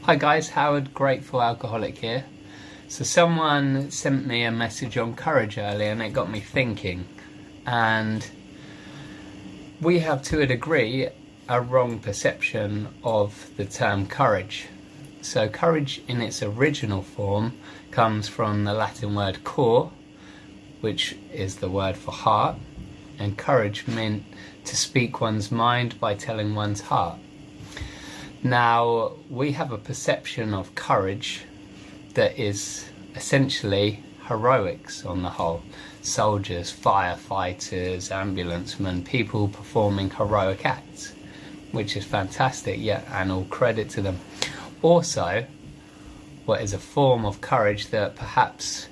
Hi guys, Howard, Grateful Alcoholic here. So someone sent me a message on courage earlier and it got me thinking. And we have, to a degree, a wrong perception of the term courage. So courage in its original form comes from the Latin word cor, which is the word for heart, and courage meant to speak one's mind by telling one's heart. Now, we have a perception of courage that is essentially heroics on the whole. Soldiers, firefighters, ambulancemen, people performing heroic acts, which is fantastic, and all credit to them. Also, what is a form of courage that perhaps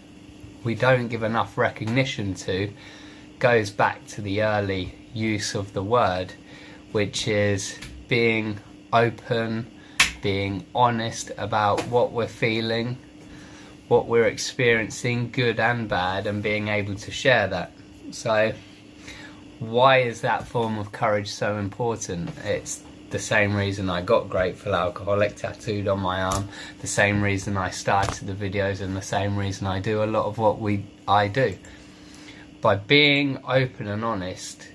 we don't give enough recognition to goes back to the early use of the word, which is being open, being honest about what we're feeling, what we're experiencing, good and bad, and being able to share that. So why is that form of courage so important? It's the same reason I got Grateful Alcoholic tattooed on my arm, the same reason I started the videos, and the same reason I do a lot of what I do. By being open and honest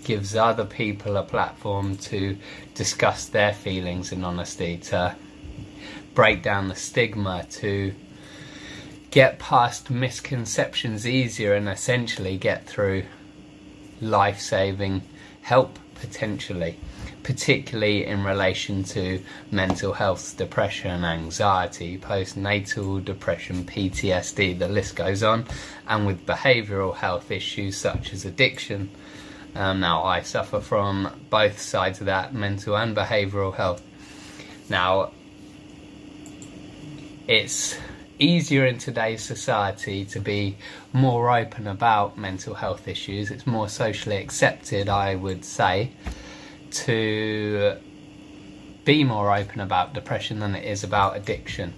gives other people a platform to discuss their feelings in honesty, to break down the stigma, to get past misconceptions easier, and essentially get through life-saving help potentially, particularly in relation to mental health, depression, anxiety, postnatal depression, PTSD, the list goes on, and with behavioural health issues such as addiction. Now, I suffer from both sides of that, mental and behavioural health. Now, it's easier in today's society to be more open about mental health issues. It's more socially accepted, I would say, to be more open about depression than it is about addiction.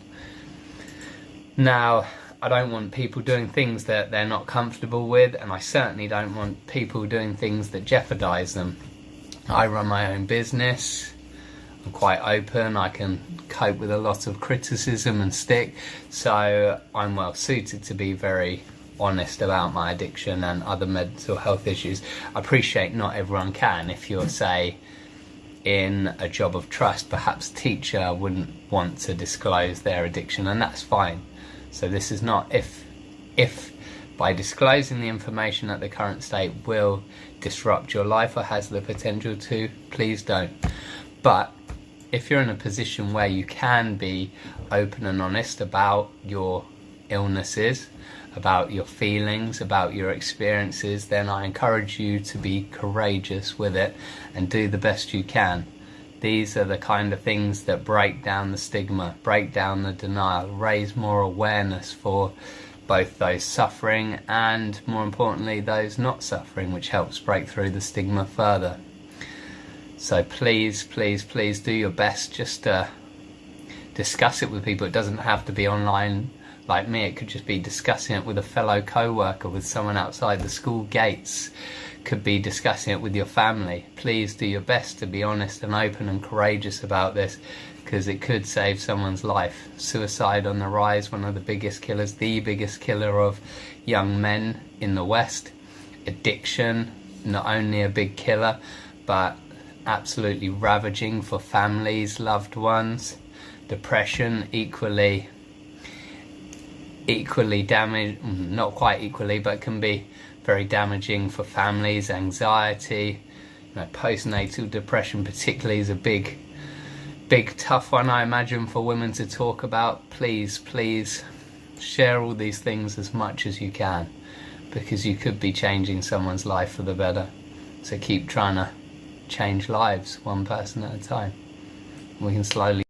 Now, I don't want people doing things that they're not comfortable with, and I certainly don't want people doing things that jeopardize them. I run my own business. I'm quite open. I can cope with a lot of criticism and stick, so I'm well suited to be very honest about my addiction and other mental health issues. I appreciate not everyone can. If you're, say, in a job of trust, perhaps a teacher wouldn't want to disclose their addiction, and that's fine. So this is not if by disclosing the information at the current state will disrupt your life or has the potential to, please don't. But if you're in a position where you can be open and honest about your illnesses, about your feelings, about your experiences, then I encourage you to be courageous with it and do the best you can. These are the kind of things that break down the stigma, break down the denial, raise more awareness for both those suffering and, more importantly, those not suffering, which helps break through the stigma further. So please, please, please do your best just to discuss it with people. It doesn't have to be online like me. It could just be discussing it with a fellow co-worker, with someone outside the school gates. Could be discussing it with your family. Please do your best to be honest and open and courageous about this, because it could save someone's life. Suicide on the rise, one of the biggest killers, the biggest killer of young men in the West. Addiction, not only a big killer, but absolutely ravaging for families, loved ones. Depression, equally damaged, not quite equally, but can be very damaging for families. Anxiety, postnatal depression particularly is a big tough one, I imagine, for women to talk about. Please share all these things as much as you can, because you could be changing someone's life for the better. So keep trying to change lives one person at a time. We can slowly